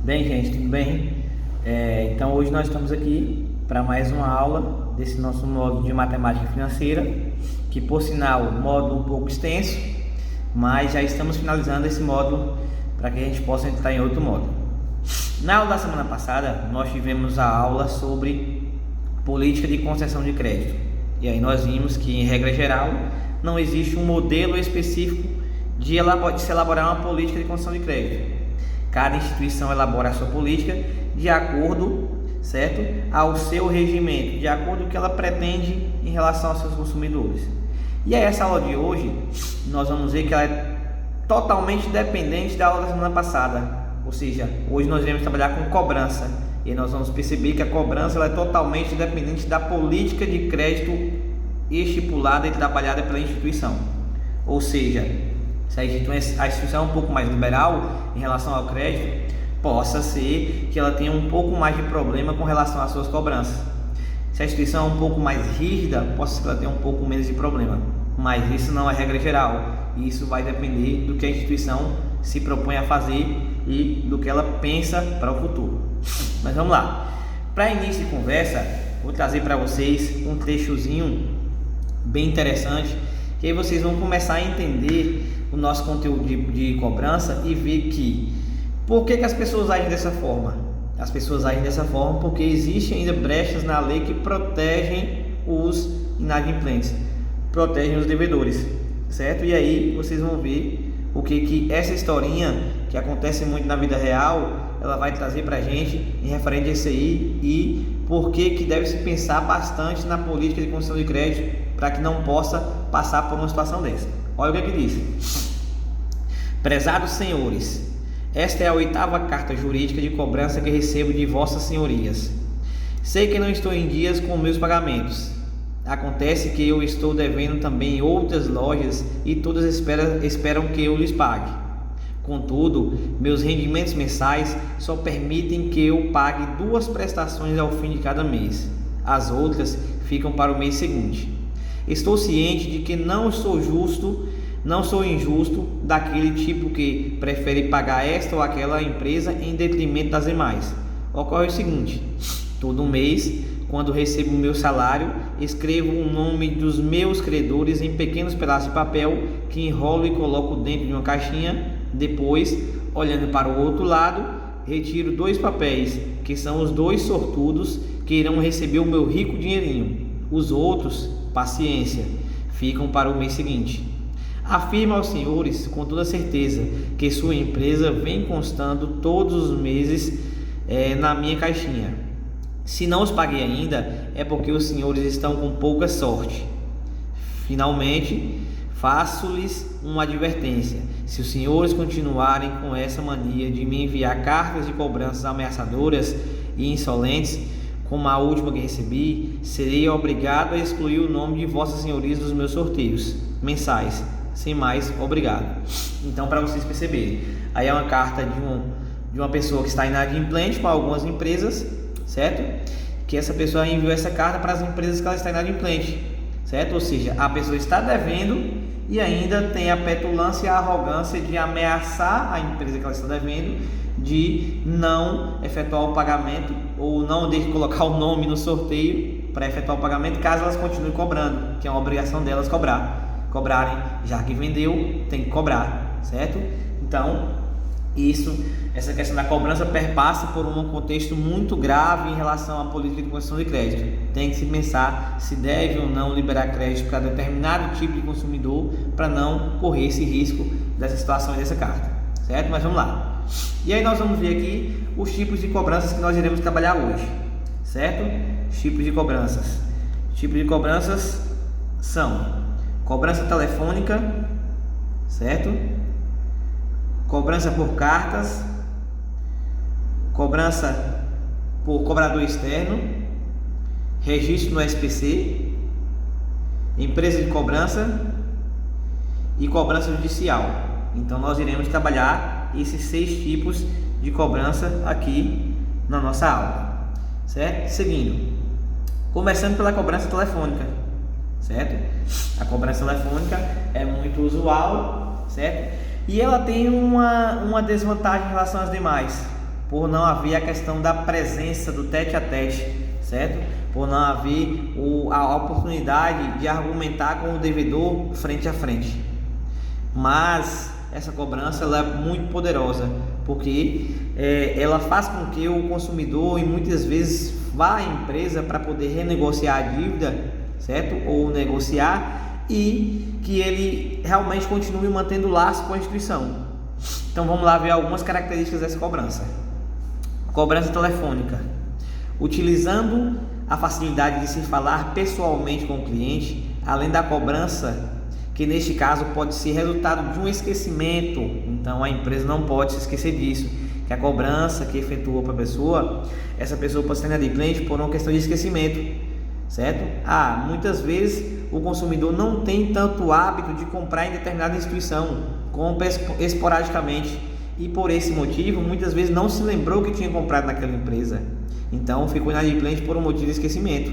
Bem, gente, tudo bem? Então hoje nós estamos aqui para mais uma aula desse nosso módulo de matemática financeira, que por sinal, módulo um pouco extenso, mas já estamos finalizando esse módulo para que a gente possa entrar em outro módulo. Na aula da semana passada, nós tivemos a aula sobre política de concessão de crédito. E aí nós vimos que, em regra geral, não existe um modelo específico de se elaborar uma política de concessão de crédito. Cada instituição elabora a sua política de acordo, certo, ao seu regimento, de acordo com o que ela pretende em relação aos seus consumidores. E aí essa aula de hoje, nós vamos ver que ela é totalmente dependente da aula da semana passada. Ou seja, hoje nós iremos trabalhar com cobrança. E nós vamos perceber que a cobrança ela é totalmente dependente da política de crédito estipulada e trabalhada pela instituição. Ou seja, se a instituição é um pouco mais liberal em relação ao crédito, possa ser que ela tenha um pouco mais de problema com relação às suas cobranças. Se a instituição é um pouco mais rígida, possa ser que ela tenha um pouco menos de problema. Mas isso não é regra geral. E isso vai depender do que a instituição se propõe a fazer e do que ela pensa para o futuro. Mas vamos lá. Para início de conversa, vou trazer para vocês um trechozinho bem interessante, que aí vocês vão começar a entender o nosso conteúdo de cobrança e ver que por que as pessoas agem dessa forma. As pessoas agem dessa forma porque existem ainda brechas na lei que protegem os inadimplentes, protegem os devedores, certo? E aí vocês vão ver o que essa historinha que acontece muito na vida real, ela vai trazer pra gente em referente a isso aí, e por que deve se pensar bastante na política de concessão de crédito para que não possa passar por uma situação dessa. Olha o que diz. Prezados senhores, esta é a 8ª carta jurídica de cobrança que recebo de vossas senhorias. Sei que não estou em dias com meus pagamentos. Acontece que eu estou devendo também outras lojas e todas esperam que eu lhes pague. Contudo, meus rendimentos mensais só permitem que eu pague 2 prestações ao fim de cada mês. As outras ficam para o mês seguinte. Estou ciente de que não sou injusto daquele tipo que prefere pagar esta ou aquela empresa em detrimento das demais. Ocorre o seguinte: todo mês, quando recebo o meu salário, escrevo o nome dos meus credores em pequenos pedaços de papel que enrolo e coloco dentro de uma caixinha. Depois, olhando para o outro lado, retiro 2 papéis, que são os 2 sortudos que irão receber o meu rico dinheirinho. Os outros, paciência, ficam para o mês seguinte. Afirmo aos senhores com toda certeza que sua empresa vem constando todos os meses na minha caixinha. Se não os paguei ainda, é porque os senhores estão com pouca sorte. Finalmente, faço-lhes uma advertência: se os senhores continuarem com essa mania de me enviar cartas de cobranças ameaçadoras e insolentes, como a última que recebi, serei obrigado a excluir o nome de vossas senhorias dos meus sorteios mensais. Sem mais, obrigado. Então, para vocês perceberem, aí é uma carta de uma pessoa que está inadimplente com algumas empresas, certo? Que essa pessoa enviou essa carta para as empresas que ela está inadimplente, certo? Ou seja, a pessoa está devendo e ainda tem a petulância e a arrogância de ameaçar a empresa que ela está devendo de não efetuar o pagamento ou não de colocar o nome no sorteio para efetuar o pagamento, caso elas continuem cobrando, que é uma obrigação delas cobrarem, já que vendeu, tem que cobrar, certo? Então, essa questão da cobrança perpassa por um contexto muito grave em relação à política de concessão de crédito. Tem que se pensar se deve ou não liberar crédito para determinado tipo de consumidor, para não correr esse risco dessa situação e dessa carta, certo? Mas vamos lá. E aí nós vamos ver aqui os tipos de cobranças que nós iremos trabalhar hoje, certo? Tipos de cobranças. Tipos de cobranças são cobrança telefônica, certo? Cobrança por cartas, cobrança por cobrador externo, registro no SPC, empresa de cobrança e cobrança judicial. Então nós iremos trabalhar esses 6 tipos de cobrança aqui na nossa aula, certo? Seguindo, começando pela cobrança telefônica, certo? A cobrança telefônica é muito usual, certo? E ela tem uma desvantagem em relação às demais. por não haver a questão da presença do tete a tete, certo? Por não haver a oportunidade de argumentar com o devedor frente a frente. Mas essa cobrança ela é muito poderosa, porque ela faz com que o consumidor, e muitas vezes, vá à empresa para poder renegociar a dívida, certo? Ou negociar, e que ele realmente continue mantendo laço com a instituição. Então vamos lá ver algumas características dessa cobrança. Cobrança telefônica. Utilizando a facilidade de se falar pessoalmente com o cliente, além da cobrança, que neste caso pode ser resultado de um esquecimento. Então a empresa não pode se esquecer disso, que a cobrança que efetuou para a pessoa, essa pessoa pode ser inadimplente por uma questão de esquecimento, certo? Muitas vezes o consumidor não tem tanto hábito de comprar em determinada instituição, compra esporadicamente, e por esse motivo muitas vezes não se lembrou que tinha comprado naquela empresa, então ficou inadimplente por um motivo de esquecimento.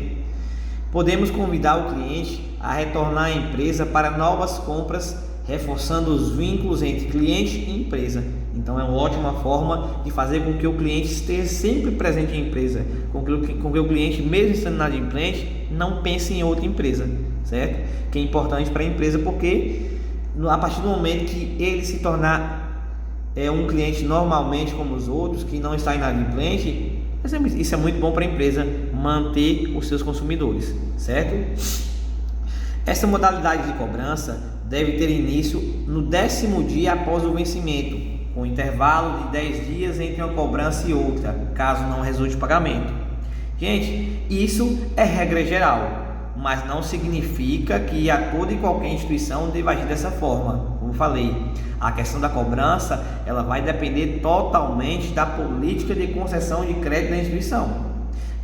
Podemos convidar o cliente a retornar à empresa para novas compras, reforçando os vínculos entre cliente e empresa. Então é uma ótima forma de fazer com que o cliente esteja sempre presente em empresa, com que o cliente, mesmo estando inadimplente, não pense em outra empresa, certo? Que é importante para a empresa, porque a partir do momento que ele se tornar um cliente normalmente como os outros, que não está inadimplente, isso é muito bom para a empresa manter os seus consumidores, certo? Essa modalidade de cobrança deve ter início no 10º dia após o vencimento, com intervalo de 10 dias entre uma cobrança e outra, caso não resulte pagamento. Gente, isso é regra geral, mas não significa que a toda e qualquer instituição deva agir dessa forma. Como eu falei, a questão da cobrança ela vai depender totalmente da política de concessão de crédito da instituição.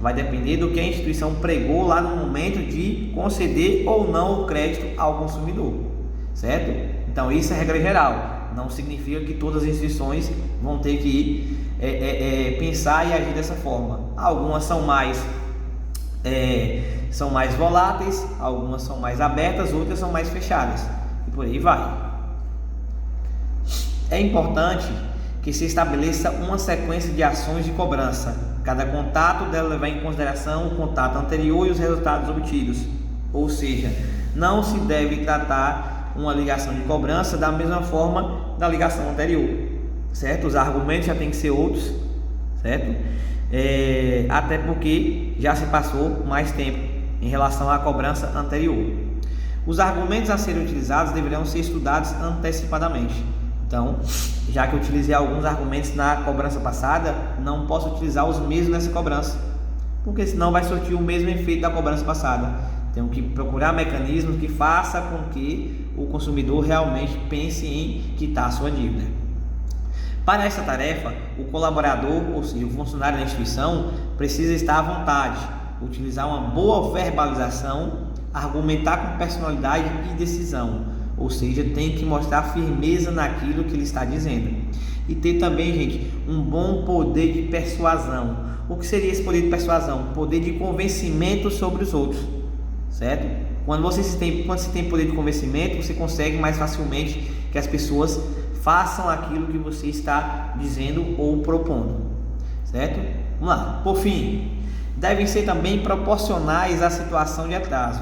Vai depender do que a instituição pregou lá no momento de conceder ou não o crédito ao consumidor, certo? Então isso é regra geral, não significa que todas as instituições vão ter que pensar e agir dessa forma. Algumas são mais voláteis, algumas são mais abertas, outras são mais fechadas, e por aí vai. É importante que se estabeleça uma sequência de ações de cobrança. Cada contato deve levar em consideração o contato anterior e os resultados obtidos. Ou seja, não se deve tratar uma ligação de cobrança da mesma forma da ligação anterior, certo? Os argumentos já têm que ser outros, certo? Até porque já se passou mais tempo em relação à cobrança anterior. Os argumentos a serem utilizados deverão ser estudados antecipadamente. Então, já que eu utilizei alguns argumentos na cobrança passada, não posso utilizar os mesmos nessa cobrança, porque senão vai surtir o mesmo efeito da cobrança passada. Tenho que procurar mecanismos que façam com que o consumidor realmente pense em quitar a sua dívida. Para essa tarefa, o colaborador, ou seja, o funcionário da instituição, precisa estar à vontade, utilizar uma boa verbalização, argumentar com personalidade e decisão. Ou seja, tem que mostrar firmeza naquilo que ele está dizendo. E ter também, gente, um bom poder de persuasão. O que seria esse poder de persuasão? Poder de convencimento sobre os outros, certo? Quando se tem poder de convencimento, você consegue mais facilmente que as pessoas façam aquilo que você está dizendo ou propondo, certo? Vamos lá. Por fim, devem ser também proporcionais à situação de atraso.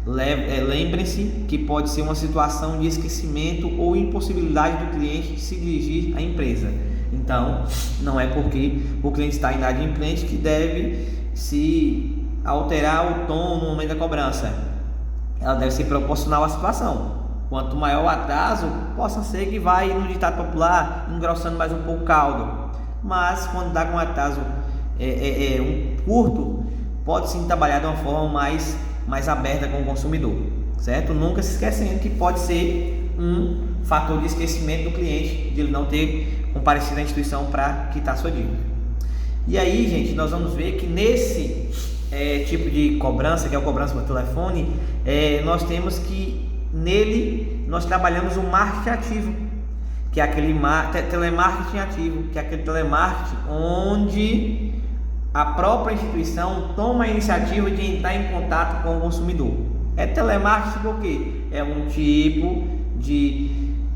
Lembrem-se que pode ser uma situação de esquecimento ou impossibilidade do cliente de se dirigir à empresa. Então, não é porque o cliente está inadimplente que deve se alterar o tom no momento da cobrança. Ela deve ser proporcional à situação. Quanto maior o atraso, possa ser que vai, no ditado popular, engrossando mais um pouco o caldo. Mas quando dá com um atraso curto, pode sim trabalhar de uma forma mais aberta com o consumidor, certo? Nunca se esquecendo que pode ser um fator de esquecimento do cliente, de ele não ter comparecido à instituição para quitar sua dívida. E aí, gente, nós vamos ver que nesse tipo de cobrança, que é a cobrança por telefone, nós temos que nele nós trabalhamos o marketing ativo, que é aquele telemarketing ativo, que é aquele telemarketing onde a própria instituição toma a iniciativa de entrar em contato com o consumidor. É telemarketing porque é um tipo de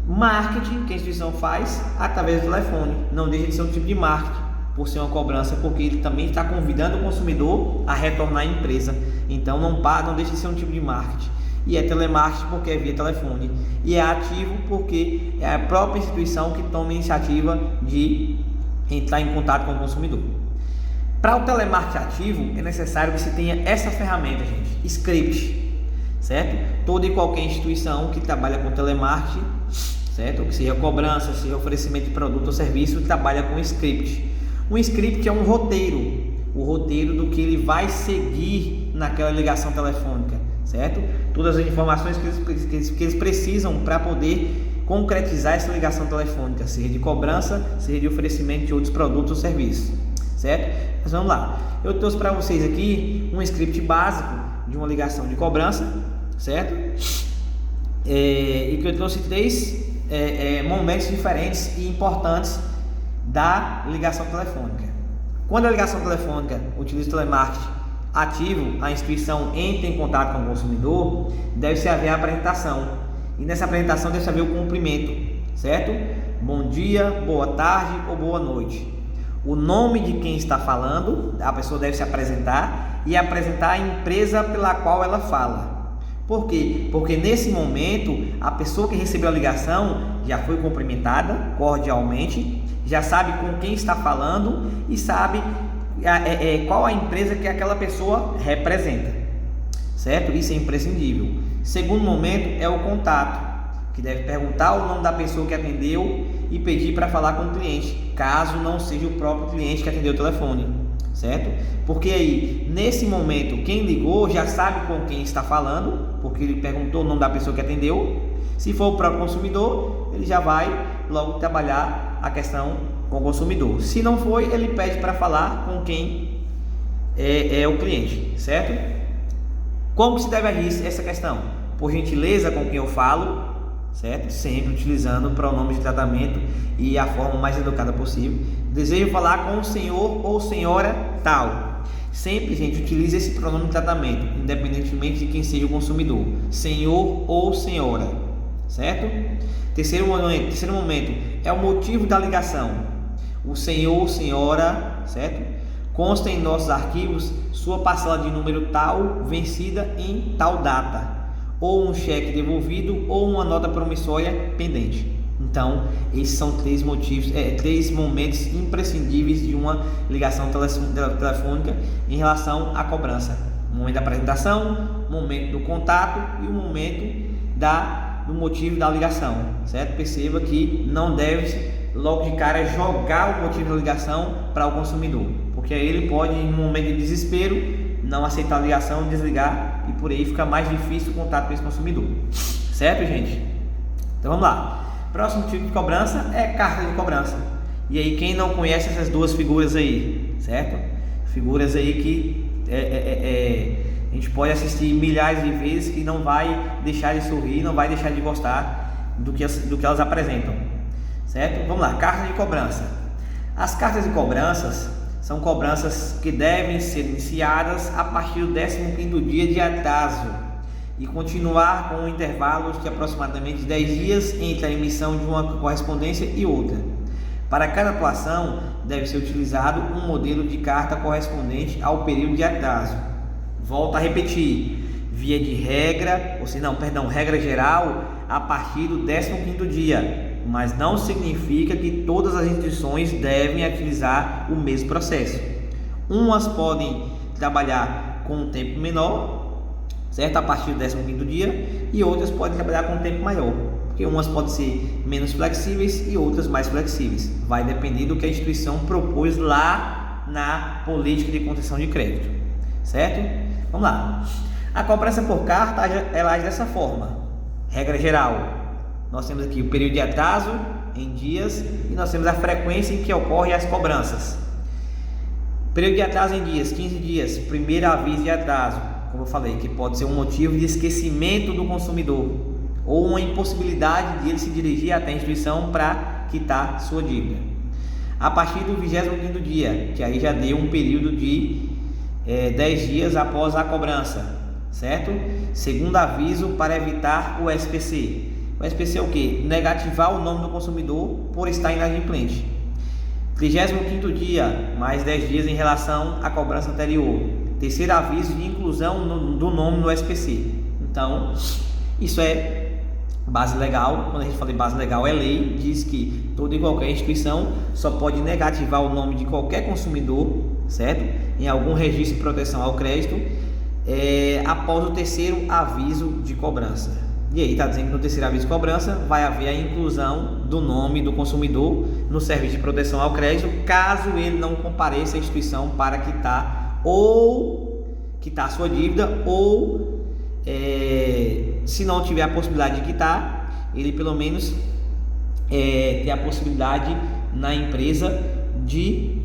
marketing que a instituição faz através do telefone. Não deixa de ser um tipo de marketing, por ser uma cobrança, porque ele também está convidando o consumidor a retornar à empresa. Então não deixa de ser um tipo de marketing. E é telemarketing porque é via telefone. E é ativo porque é a própria instituição que toma a iniciativa de entrar em contato com o consumidor. Para o telemarketing ativo é necessário que se tenha essa ferramenta, gente, script, certo? Toda e qualquer instituição que trabalha com telemarketing, certo? Que seja cobrança, seja oferecimento de produto ou serviço, trabalha com script. Um script é um roteiro, o roteiro do que ele vai seguir naquela ligação telefônica, certo? Todas as informações que eles precisam para poder concretizar essa ligação telefônica, seja de cobrança, seja de oferecimento de outros produtos ou serviços, certo? Mas vamos lá, eu trouxe para vocês aqui um script básico de uma ligação de cobrança, certo? E que eu trouxe três momentos diferentes e importantes da ligação telefônica. Quando a ligação telefônica utiliza o telemarketing ativo, a instituição entra em contato com o consumidor, deve-se haver a apresentação, e nessa apresentação deve-se haver o cumprimento, certo? Bom dia, boa tarde ou boa noite. O nome de quem está falando, a pessoa deve se apresentar e apresentar a empresa pela qual ela fala. Por quê? Porque nesse momento a pessoa que recebeu a ligação já foi cumprimentada cordialmente, já sabe com quem está falando e sabe qual a empresa que aquela pessoa representa, certo? Isso é imprescindível. Segundo momento é o contato, que deve perguntar o nome da pessoa que atendeu e pedir para falar com o cliente, caso não seja o próprio cliente que atendeu o telefone, certo? Porque aí, nesse momento, quem ligou já sabe com quem está falando, porque ele perguntou o nome da pessoa que atendeu. Se for o próprio consumidor, ele já vai logo trabalhar a questão com o consumidor. Se não foi, ele pede para falar com quem é o cliente, certo? Como se deve agir essa questão? Por gentileza, com quem eu falo, certo? Sempre utilizando o pronome de tratamento e a forma mais educada possível. Desejo falar com o senhor ou senhora tal. Sempre, gente, utilize esse pronome de tratamento, independentemente de quem seja o consumidor. Senhor ou senhora, certo? Terceiro momento é o motivo da ligação. O senhor ou senhora, certo? Consta em nossos arquivos sua parcela de número tal vencida em tal data, ou um cheque devolvido ou uma nota promissória pendente. Então, esses são três momentos imprescindíveis de uma ligação telefônica em relação à cobrança: o momento da apresentação, o momento do contato e o momento do motivo da ligação, certo? Perceba que não deve logo de cara jogar o motivo da ligação para o consumidor, porque aí ele pode, em um momento de desespero, não aceitar a ligação, desligar, e por aí fica mais difícil o contato com esse consumidor, certo, gente? Então vamos lá. Próximo tipo de cobrança é carta de cobrança. E aí, quem não conhece essas duas figuras aí, certo? Figuras aí que a gente pode assistir milhares de vezes, que não vai deixar de sorrir, não vai deixar de gostar do que elas apresentam, certo? Vamos lá, carta de cobrança. As cartas de cobranças são cobranças que devem ser iniciadas a partir do 15º dia de atraso e continuar com um intervalo de aproximadamente 10 dias entre a emissão de uma correspondência e outra. Para cada atuação, deve ser utilizado um modelo de carta correspondente ao período de atraso. Volto a repetir, via de regra, regra geral, a partir do 15º dia, mas não significa que todas as instituições devem utilizar o mesmo processo. Umas podem trabalhar com um tempo menor, certo? A partir do 15º dia, e outras podem trabalhar com um tempo maior, porque umas podem ser menos flexíveis e outras mais flexíveis. Vai depender do que a instituição propôs lá na política de concessão de crédito, certo? Vamos lá. A cobrança por carta, ela age dessa forma. Regra geral, nós temos aqui o período de atraso em dias e nós temos a frequência em que ocorrem as cobranças. Período de atraso em dias, 15 dias, primeiro aviso de atraso, como eu falei, que pode ser um motivo de esquecimento do consumidor ou uma impossibilidade de ele se dirigir até a instituição para quitar sua dívida. A partir do 25º dia, que aí já deu um período de 10 dias após a cobrança, certo? Segundo aviso para evitar o SPC. O SPC é o que? Negativar o nome do consumidor por estar inadimplente. 35º dia, mais 10 dias em relação à cobrança anterior. Terceiro aviso de inclusão do nome no SPC. Então, isso é base legal. Quando a gente fala de base legal, é lei, diz que toda e qualquer instituição só pode negativar o nome de qualquer consumidor, certo? Em algum registro de proteção ao crédito, após o terceiro aviso de cobrança. E aí está dizendo que no terceiro aviso de cobrança vai haver a inclusão do nome do consumidor no serviço de proteção ao crédito, caso ele não compareça à instituição para quitar a sua dívida, ou se não tiver a possibilidade de quitar, ele pelo menos ter a possibilidade na empresa de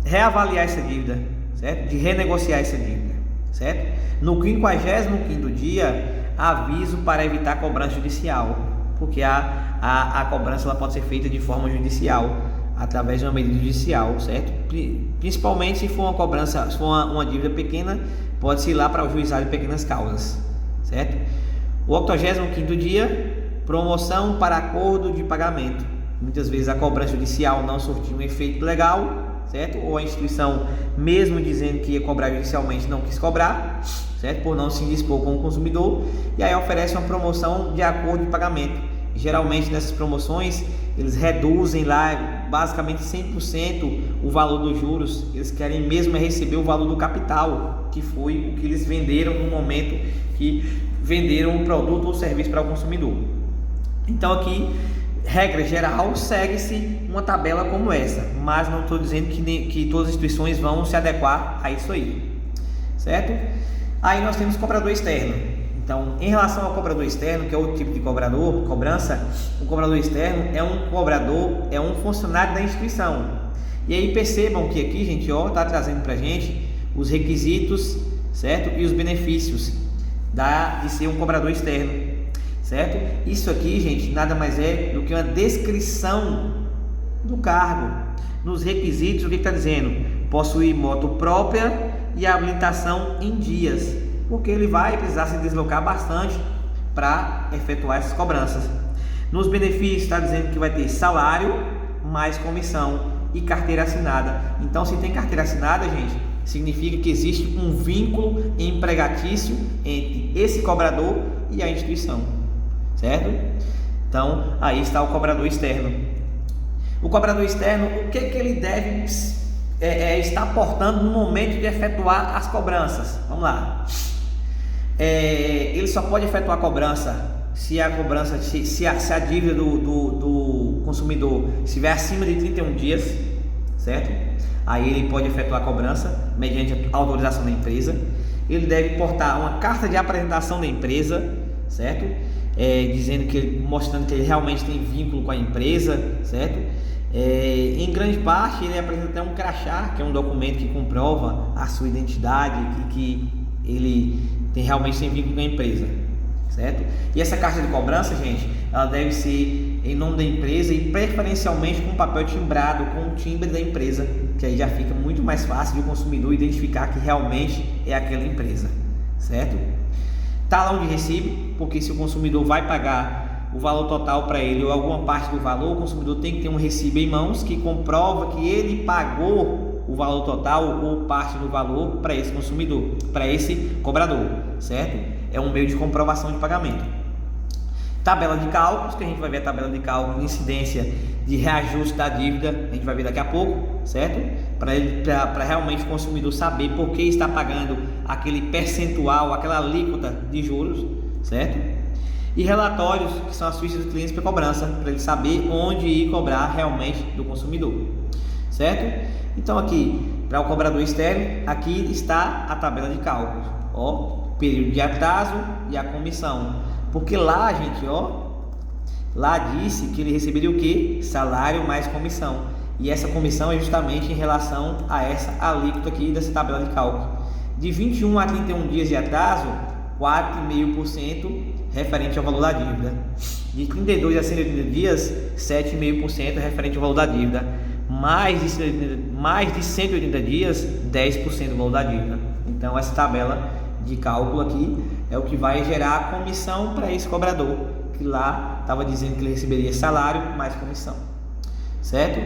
reavaliar essa dívida, certo? De renegociar essa dívida, certo? No 55º dia, aviso para evitar cobrança judicial, porque a cobrança ela pode ser feita de forma judicial, através de uma medida judicial, certo? Principalmente se for uma cobrança, se for uma dívida pequena, pode-se ir lá para o juizado de pequenas causas, certo? O 85º dia, promoção para acordo de pagamento. Muitas vezes a cobrança judicial não surtiu um efeito legal, certo? Ou a instituição, mesmo dizendo que ia cobrar judicialmente, não quis cobrar, certo? Por não se indispor com o consumidor, e aí oferece uma promoção de acordo de pagamento. Geralmente nessas promoções eles reduzem lá basicamente 100% o valor dos juros. Eles querem mesmo receber o valor do capital, que foi o que eles venderam no momento que venderam o produto ou serviço para o consumidor. Então aqui, regra geral, segue-se uma tabela como essa, mas não estou dizendo que todas as instituições vão se adequar a isso aí, certo? Aí nós temos cobrador externo. Então, em relação ao cobrador externo, que é outro tipo de cobrança, o cobrador externo é um funcionário da instituição. E aí percebam que aqui, gente, está trazendo para a gente os requisitos, certo? E os benefícios de ser um cobrador externo, certo? Isso aqui, gente, nada mais é do que uma descrição do cargo. Nos requisitos, o que está dizendo? Possuir moto própria e habilitação em dias, porque ele vai precisar se deslocar bastante para efetuar essas cobranças. Nos benefícios está dizendo que vai ter salário mais comissão e carteira assinada. Então, se tem carteira assinada, gente, significa que existe um vínculo empregatício entre esse cobrador e a instituição, certo? Então, aí está o cobrador externo. O cobrador externo, o que ele deve estar aportando no momento de efetuar as cobranças? Vamos lá. Ele só pode efetuar a cobrança se a dívida do consumidor estiver acima de 31 dias, certo? Aí ele pode efetuar a cobrança mediante a autorização da empresa. Ele deve portar uma carta de apresentação da empresa, certo? Mostrando que ele realmente tem vínculo com a empresa, certo? Em grande parte ele apresenta até um crachá, que é um documento que comprova a sua identidade e que ele realmente tem vínculo com a empresa, certo? E essa carta de cobrança, gente, ela deve ser em nome da empresa e preferencialmente com papel timbrado, com o timbre da empresa, que aí já fica muito mais fácil de o consumidor identificar que realmente é aquela empresa, certo? Talão de recibo, porque se o consumidor vai pagar o valor total para ele ou alguma parte do valor, o consumidor tem que ter um recibo em mãos que comprova que ele pagou o valor total ou parte do valor para esse consumidor, para esse cobrador, certo? É um meio de comprovação de pagamento. Tabela de cálculos, que a gente vai ver a tabela de cálculo de incidência de reajuste da dívida, a gente vai ver daqui a pouco, certo? Para realmente o consumidor saber por que está pagando aquele percentual, aquela alíquota de juros, certo? E relatórios, que são as fichas dos clientes para cobrança, para ele saber onde ir cobrar realmente do consumidor, certo? Então aqui, para o cobrador externo, aqui está a tabela de cálculos, período de atraso e a comissão, porque lá, gente, lá disse que ele receberia o que? Salário mais comissão, e essa comissão é justamente em relação a essa alíquota aqui dessa tabela de cálculo. De 21 a 31 dias de atraso, 4,5% referente ao valor da dívida. De 32 a 180 dias, 7,5% referente ao valor da dívida. Mais de 180 dias, 10% do valor da dívida. Então essa tabela de cálculo aqui é o que vai gerar a comissão para esse cobrador, que lá estava dizendo que ele receberia salário mais comissão, certo?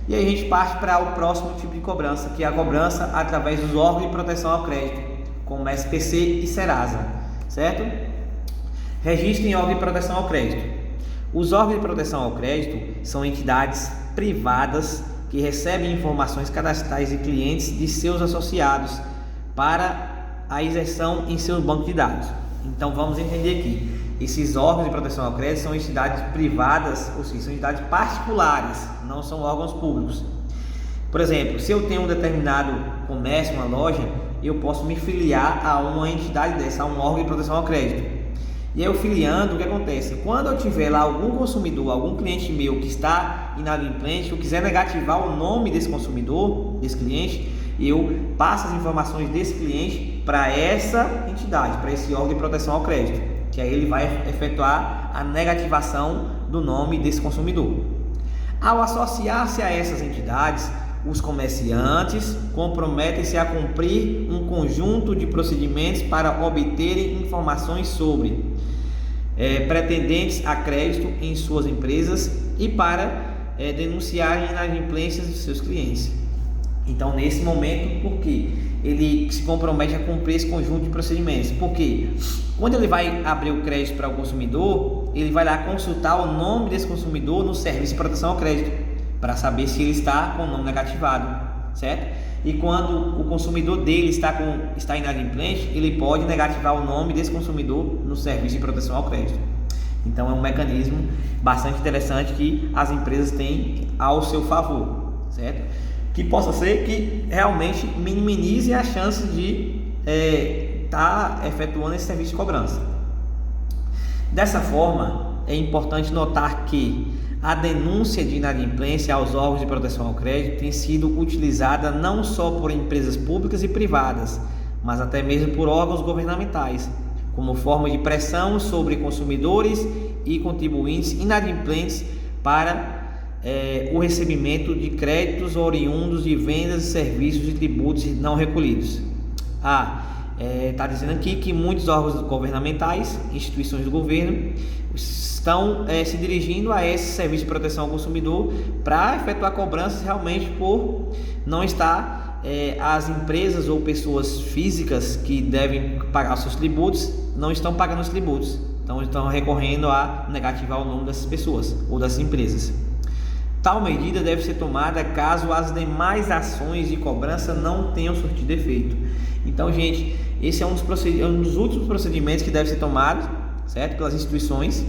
E aí a gente parte para o próximo tipo de cobrança, que é a cobrança através dos órgãos de proteção ao crédito, como SPC e Serasa, certo? Registro em órgão de proteção ao crédito. Os órgãos de proteção ao crédito são entidades privadas que recebem informações cadastrais de clientes de seus associados para a inserção em seus bancos de dados. Então vamos entender aqui, esses órgãos de proteção ao crédito são entidades privadas, ou seja, são entidades particulares, não são órgãos públicos. Por exemplo, se eu tenho um determinado comércio, uma loja, eu posso me filiar a uma entidade dessa, a um órgão de proteção ao crédito. E eu filiando, o que acontece? Quando eu tiver lá algum consumidor, algum cliente meu que está inadimplente, eu quiser negativar o nome desse consumidor, desse cliente, eu passo as informações desse cliente para essa entidade, para esse órgão de proteção ao crédito, que aí ele vai efetuar a negativação do nome desse consumidor. Ao associar-se a essas entidades, os comerciantes comprometem-se a cumprir um conjunto de procedimentos para obterem informações sobre pretendentes a crédito em suas empresas e para denunciarem inadimplências dos seus clientes. Então, nesse momento, por quê? Ele se compromete a cumprir esse conjunto de procedimentos. Porque quando ele vai abrir o crédito para o consumidor, ele vai lá consultar o nome desse consumidor no serviço de proteção ao crédito, para saber se ele está com o nome negativado, certo? E quando o consumidor dele está inadimplente, ele pode negativar o nome desse consumidor no serviço de proteção ao crédito. Então é um mecanismo bastante interessante que as empresas têm ao seu favor, certo? Que possa ser que realmente minimize as chances de estar efetuando esse serviço de cobrança. Dessa forma, é importante notar que a denúncia de inadimplência aos órgãos de proteção ao crédito tem sido utilizada não só por empresas públicas e privadas, mas até mesmo por órgãos governamentais, como forma de pressão sobre consumidores e contribuintes inadimplentes para o recebimento de créditos oriundos de vendas de serviços e tributos não recolhidos. Está dizendo aqui que muitos órgãos governamentais, instituições do governo, estão se dirigindo a esse serviço de proteção ao consumidor para efetuar cobranças realmente por não estar as empresas ou pessoas físicas que devem pagar os seus tributos não estão pagando os tributos, então estão recorrendo a negativar o nome dessas pessoas ou dessas empresas. Tal medida deve ser tomada caso as demais ações de cobrança não tenham surtido efeito. Então, gente, esse é um dos últimos procedimentos que deve ser tomado, certo, pelas instituições,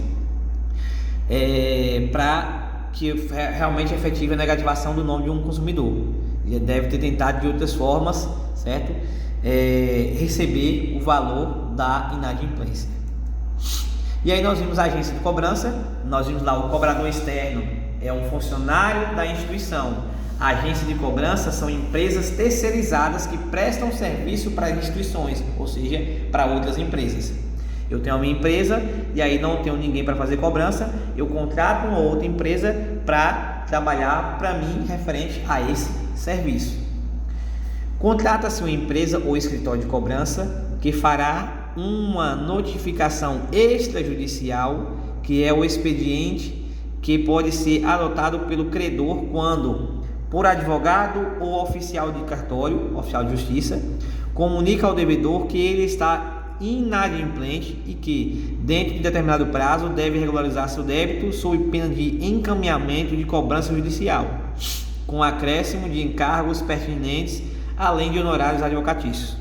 para que realmente efetive a negativação do nome de um consumidor. Ele deve ter tentado de outras formas, certo, receber o valor da inadimplência. E aí nós vimos a agência de cobrança, nós vimos lá o cobrador externo, é um funcionário da instituição. A agência de cobrança são empresas terceirizadas que prestam serviço para instituições, ou seja, para outras empresas. Eu tenho a minha empresa e aí não tenho ninguém para fazer cobrança, eu contrato uma outra empresa para trabalhar para mim referente a esse serviço. Contrata-se uma empresa ou escritório de cobrança que fará uma notificação extrajudicial, que é o expediente que pode ser adotado pelo credor quando, por advogado ou oficial de cartório, oficial de justiça, comunica ao devedor que ele está inadimplente e que, dentro de determinado prazo, deve regularizar seu débito sob pena de encaminhamento de cobrança judicial, com acréscimo de encargos pertinentes, além de honorários advocatícios.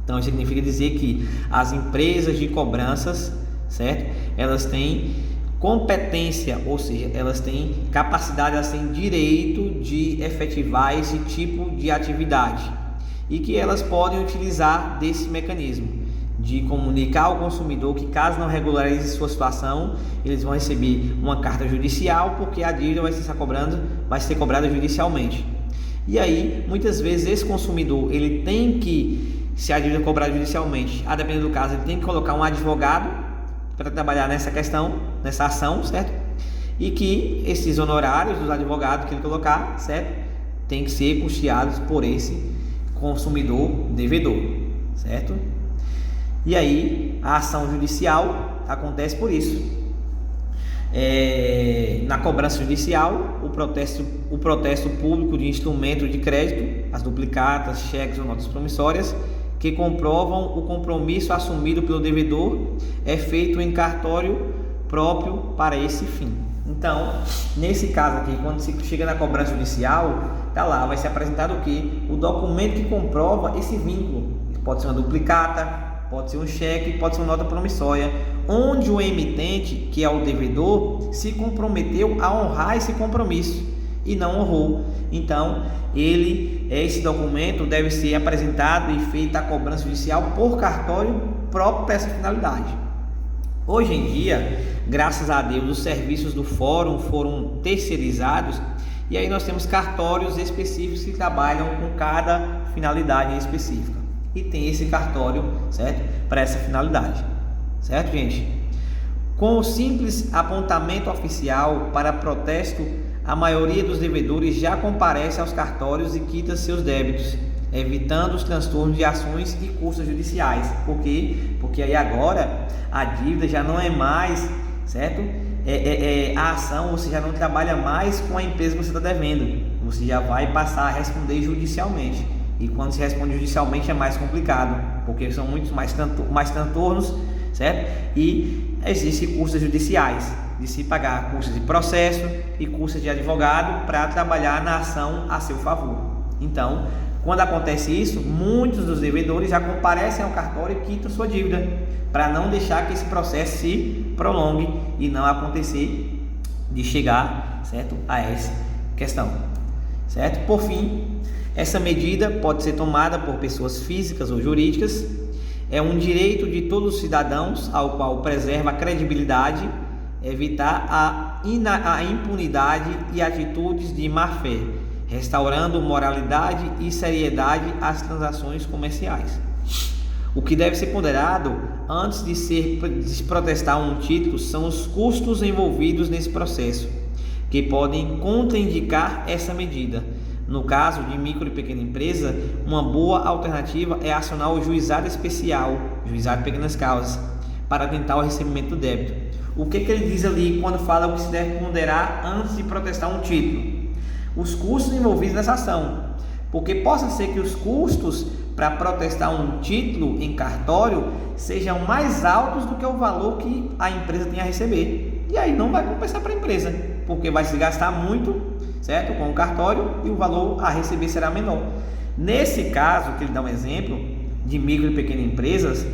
Então, isso significa dizer que as empresas de cobranças, certo? Elas têm competência, ou seja, elas têm capacidade, elas têm direito de efetivar esse tipo de atividade e que elas podem utilizar desse mecanismo de comunicar ao consumidor que, caso não regularize sua situação, eles vão receber uma carta judicial, porque a dívida vai ser cobrada judicialmente. E aí, muitas vezes, esse consumidor, ele tem que, se a dívida é cobrada judicialmente, a depender do caso, ele tem que colocar um advogado para trabalhar nessa questão, nessa ação, certo? E que esses honorários dos advogados que ele colocar, certo? Tem que ser custeados por esse consumidor devedor, certo? E aí a ação judicial acontece por isso. Na cobrança judicial, o protesto público de instrumento de crédito, as duplicatas, cheques ou notas promissórias, que comprovam o compromisso assumido pelo devedor, é feito em cartório próprio para esse fim. Então, nesse caso aqui, quando se chega na cobrança judicial, tá lá, vai ser apresentado o quê? O documento que comprova esse vínculo. Pode ser uma duplicata, pode ser um cheque, pode ser uma nota promissória, onde o emitente, que é o devedor, se comprometeu a honrar esse compromisso e não honrou. Então, esse documento deve ser apresentado e feita a cobrança judicial por cartório próprio para essa finalidade. Hoje em dia, graças a Deus, os serviços do fórum foram terceirizados e aí nós temos cartórios específicos que trabalham com cada finalidade específica e tem esse cartório, certo? Para essa finalidade, certo, gente? Com o simples apontamento oficial para protesto, a maioria dos devedores já comparece aos cartórios e quita seus débitos, evitando os transtornos de ações e custas judiciais. Por quê? Porque aí agora a dívida já não é mais, certo? A ação, você já não trabalha mais com a empresa que você está devendo, você já vai passar a responder judicialmente. E quando se responde judicialmente é mais complicado, porque são muitos mais transtornos, certo? E existem custas judiciais, de se pagar custas de processo e custas de advogado para trabalhar na ação a seu favor. Então, quando acontece isso, muitos dos devedores já comparecem ao cartório e quitam sua dívida, para não deixar que esse processo se prolongue e não acontecer de chegar, certo, a essa questão, certo? Por fim, essa medida pode ser tomada por pessoas físicas ou jurídicas, é um direito de todos os cidadãos, ao qual preserva a credibilidade, evitar a impunidade e atitudes de má-fé, restaurando moralidade e seriedade às transações comerciais. O que deve ser ponderado antes de se protestar um título são os custos envolvidos nesse processo, que podem contraindicar essa medida. No caso de micro e pequena empresa, uma boa alternativa é acionar o juizado especial, juizado de pequenas causas, para tentar o recebimento do débito. O que ele diz ali quando fala o que se deve ponderar antes de protestar um título? Os custos envolvidos nessa ação, porque possa ser que os custos para protestar um título em cartório sejam mais altos do que o valor que a empresa tem a receber, e aí não vai compensar para a empresa, porque vai se gastar muito, certo, com o cartório, e o valor a receber será menor. Nesse caso, que ele dá um exemplo de micro e pequenas empresas,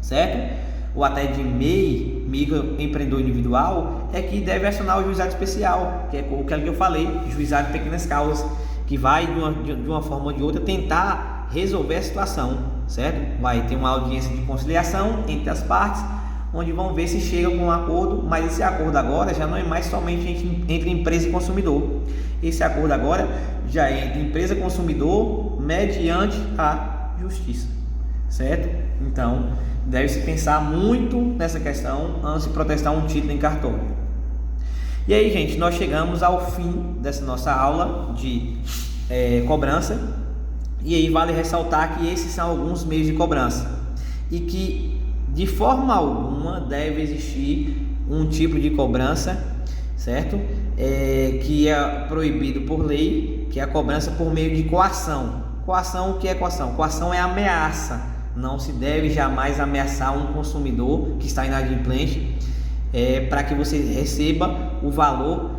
certo, ou até de MEI, microempreendedor individual, é que deve acionar o juizado especial, que é o que eu falei, juizado de pequenas causas, que vai de uma forma ou de outra tentar resolver a situação, certo? Vai ter uma audiência de conciliação entre as partes, onde vão ver se chega com um acordo, mas esse acordo agora já não é mais somente entre empresa e consumidor. Esse acordo agora já é entre empresa e consumidor mediante a justiça, certo? Então, deve-se pensar muito nessa questão antes de protestar um título em cartório. E aí, gente, nós chegamos ao fim dessa nossa aula de cobrança. E aí vale ressaltar que esses são alguns meios de cobrança e que de forma alguma deve existir um tipo de cobrança, certo? Que é proibido por lei, que é a cobrança por meio de coação. Coação, o que é coação? Coação é ameaça. Não se deve jamais ameaçar um consumidor que está inadimplente para que você receba o valor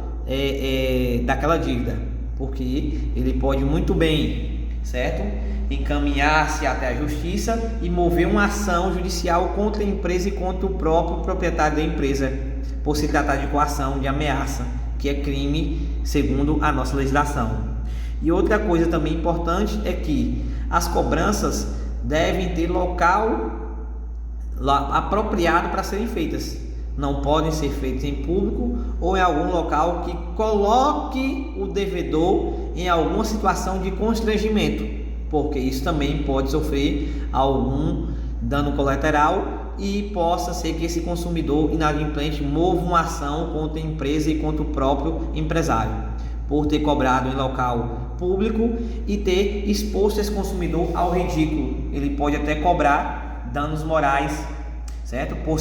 daquela dívida, porque ele pode muito bem, certo, encaminhar-se até a justiça e mover uma ação judicial contra a empresa e contra o próprio proprietário da empresa, por se tratar de coação, de ameaça, que é crime segundo a nossa legislação. E outra coisa também importante é que as cobranças devem ter local apropriado para serem feitas. Não podem ser feitas em público ou em algum local que coloque o devedor em alguma situação de constrangimento, porque isso também pode sofrer algum dano colateral e possa ser que esse consumidor inadimplente mova uma ação contra a empresa e contra o próprio empresário, por ter cobrado em local público e ter exposto esse consumidor ao ridículo. Ele pode até cobrar danos morais, certo? Por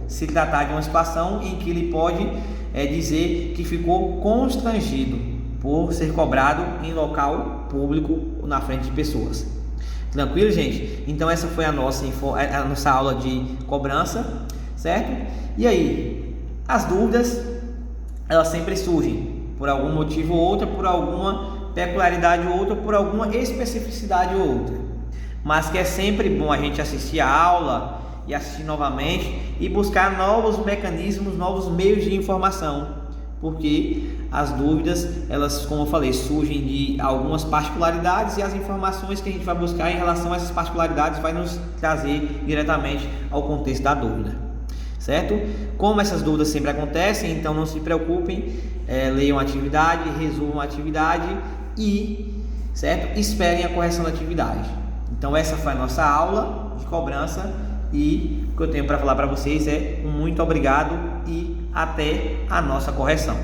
se tratar de uma situação em que ele pode dizer que ficou constrangido por ser cobrado em local público na frente de pessoas. Tranquilo, gente? Então essa foi a nossa aula de cobrança, certo? E aí, as dúvidas, elas sempre surgem por algum motivo ou outro, por alguma peculiaridade ou outra, por alguma especificidade ou outra. Mas que é sempre bom a gente assistir a aula e assistir novamente e buscar novos mecanismos, novos meios de informação, porque as dúvidas, elas, como eu falei, surgem de algumas particularidades e as informações que a gente vai buscar em relação a essas particularidades vai nos trazer diretamente ao contexto da dúvida, certo? Como essas dúvidas sempre acontecem, então não se preocupem, leiam a atividade, resolvam a atividade e, certo? Esperem a correção da atividade. Então essa foi a nossa aula de cobrança e o que eu tenho para falar para vocês é um muito obrigado e até a nossa correção.